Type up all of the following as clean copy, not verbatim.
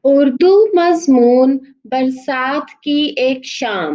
اردو مضمون برسات کی ایک شام۔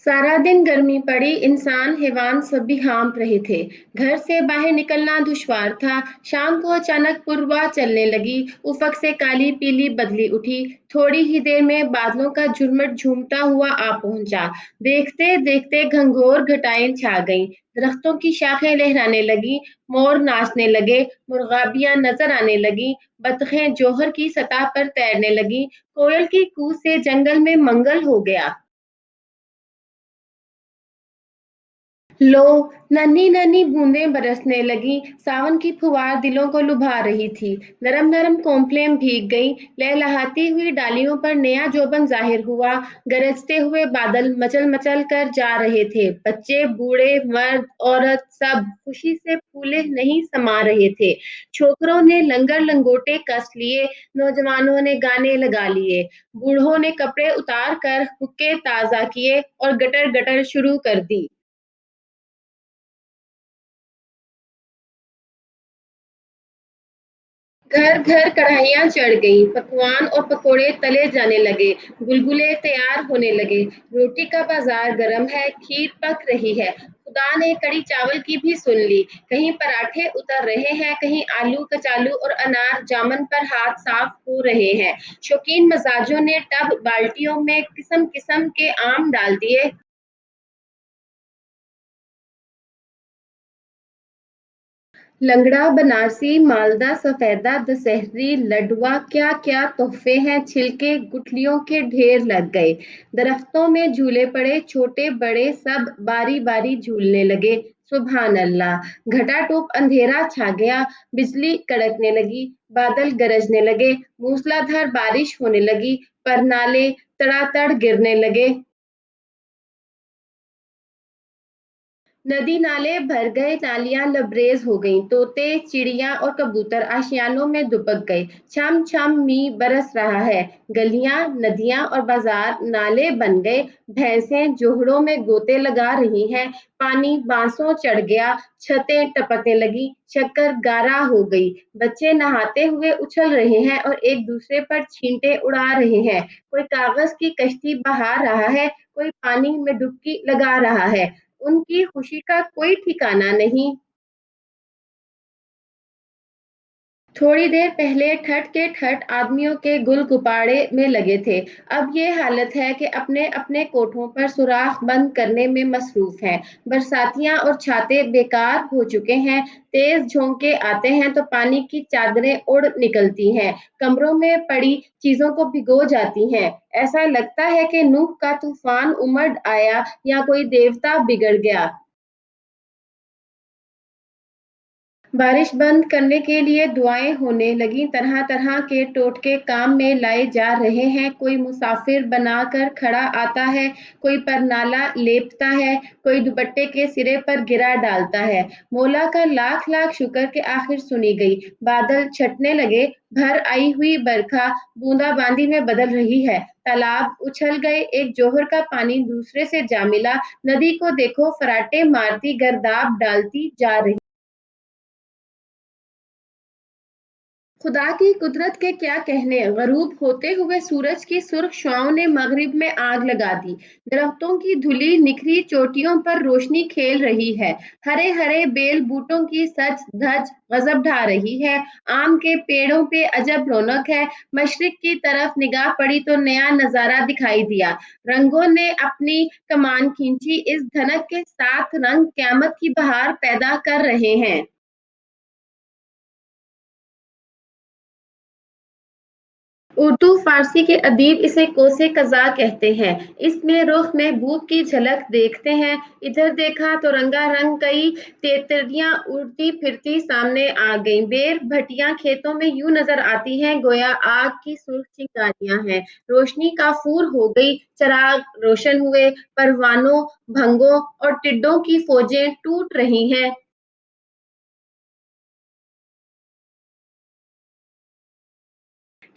سارا دن گرمی پڑی، انسان حیوان سبھی ہانپ رہے تھے۔ گھر سے باہر نکلنا دشوار تھا۔ شام کو اچانک پوروا چلنے لگی، افق سے کالی پیلی بدلی اٹھی، تھوڑی ہی دیر میں بادلوں کا جھرمٹ جھومتا ہوا آ پہنچا۔ دیکھتے دیکھتے گھنگھور گھٹائیں چھا گئیں، درختوں کی شاخیں لہرانے لگیں، مور ناچنے لگے، مرغابیاں نظر آنے لگیں، بطخیں جوہر کی سطح پر تیرنے لگیں، کوئل کی کوہ سے جنگل میں منگل ہو گیا۔ لو، ننھی ننھی بوندیں برسنے لگیں، ساون کی پھوار دلوں کو لبھا رہی تھی۔ نرم نرم کونپلیں بھیگ گئیں، لہلہاتی ہوئی ڈالیوں پر نیا جوبن ظاہر ہوا۔ گرجتے ہوئے بادل مچل مچل کر جا رہے تھے، بچے بوڑھے مرد عورت سب خوشی سے پھولے نہیں سما رہے تھے۔ چھوکروں نے لنگر لنگوٹے کس لیے، نوجوانوں نے گانے لگا لیے، بوڑھوں نے کپڑے اتار کر حقے تازہ کیے اور گٹر گٹر شروع کر دی۔ گھر گھر کڑھائیاں چڑھ گئیں، پکوان اور پکوڑے تلے جانے لگے، گلگلے تیار ہونے لگے۔ روٹی کا بازار گرم ہے، کھیر پک رہی ہے، خدا نے کڑی چاول کی بھی سن لی۔ کہیں پراٹھے اتر رہے ہیں، کہیں آلو کچالو اور انار جامن پر ہاتھ صاف ہو رہے ہیں۔ شوقین مزاجوں نے ٹب بالٹیوں میں قسم قسم کے آم ڈال دیے۔ لنگڑا بنارسی، مالدہ سفیدہ، دسہری، لڈوا، کیا کیا تحفے ہیں، چھلکے گٹھلیوں کے ڈھیر لگ گئے۔ درختوں میں جھولے پڑے، چھوٹے بڑے سب باری باری جھولنے لگے۔ سبحان اللہ! گھٹا ٹوپ اندھیرا چھا گیا، بجلی کڑکنے لگی، بادل گرجنے لگے، موسلا دھار بارش ہونے لگی، پرنالے تڑا تڑ گرنے لگے۔ ندی نالے بھر گئے، نالیاں لبریز ہو گئیں، طوطے چڑیاں اور کبوتر آشیانوں میں دبک گئے۔ چھم چھم میںھ برس رہا ہے، گلیاں ندیاں اور بازار نالے بن گئے، بھینسیں جوہڑوں میں گوتے لگا رہی ہیں، پانی بانسوں چڑھ گیا، چھتیں ٹپکنے لگیں، شکر گارا ہو گئی، بچے نہاتے ہوئے اچھل رہے ہیں اور ایک دوسرے پر چھینٹے اڑا رہے ہیں، کوئی کاغذ کی کشتی بہا رہا ہے، کوئی پانی میں ڈبکی لگا رہا ہے۔ ان کی خوشی کا کوئی ٹھکانا نہیں۔ تھوڑی دیر پہلے ٹھٹ کے ٹھٹ آدمیوں کے گل گپاڑے میں لگے تھے، اب یہ حالت ہے کہ اپنے اپنے کوٹھوں پر سوراخ بند کرنے میں مصروف ہیں۔ برساتیاں اور چھاتے بیکار ہو چکے ہیں، تیز جھونکے آتے ہیں تو پانی کی چادریں اڑ نکلتی ہیں، کمروں میں پڑی چیزوں کو بھگو جاتی ہیں۔ ایسا لگتا ہے کہ نوح کا طوفان امڈ آیا یا کوئی دیوتا بگڑ گیا۔ بارش بند کرنے کے لیے دعائیں ہونے لگیں، طرح طرح کے ٹوٹکے کام میں لائے جا رہے ہیں، کوئی مسافر بنا کر کھڑا آتا ہے، کوئی پرنالہ لیپتا ہے، کوئی دوپٹے کے سرے پر گرا ڈالتا ہے۔ مولا کا لاکھ لاکھ شکر کہ آخر سنی گئی۔ بادل چھٹنے لگے، بھر آئی ہوئی برکھا بوندا باندی میں بدل رہی ہے، تالاب اچھل گئے، ایک جوہر کا پانی دوسرے سے جا ملا، ندی کو دیکھو فراٹے مارتی گرداب ڈالتی جا رہی۔ خدا کی قدرت کے کیا کہنے، غروب ہوتے ہوئے سورج کی سرخ شعاؤں نے مغرب میں آگ لگا دی، درختوں کی دھلی نکھری چوٹیوں پر روشنی کھیل رہی ہے، ہرے ہرے بیل بوٹوں کی سج دھج غضب ڈھا رہی ہے، آم کے پیڑوں پہ عجب رونق ہے، مشرق کی طرف نگاہ پڑی تو نیا نظارہ دکھائی دیا، رنگوں نے اپنی کمان کھینچی، اس دھنک کے ساتھ رنگ قیامت کی بہار پیدا کر رہے ہیں۔ اردو فارسی کے ادیب اسے کوسِ قضا کہتے ہیں، اس میں رخ محبوب کی جھلک دیکھتے ہیں، ادھر دیکھا تو رنگا رنگ کئی تیتریاں اڑتی پھرتی سامنے آ گئیں، بیر بھٹیاں کھیتوں میں یوں نظر آتی ہیں گویا آگ کی سرخ چنگاریاں ہیں، روشنی کافور ہو گئی، چراغ روشن ہوئے، پروانوں بھنگوں اور ٹڈوں کی فوجیں ٹوٹ رہی ہیں۔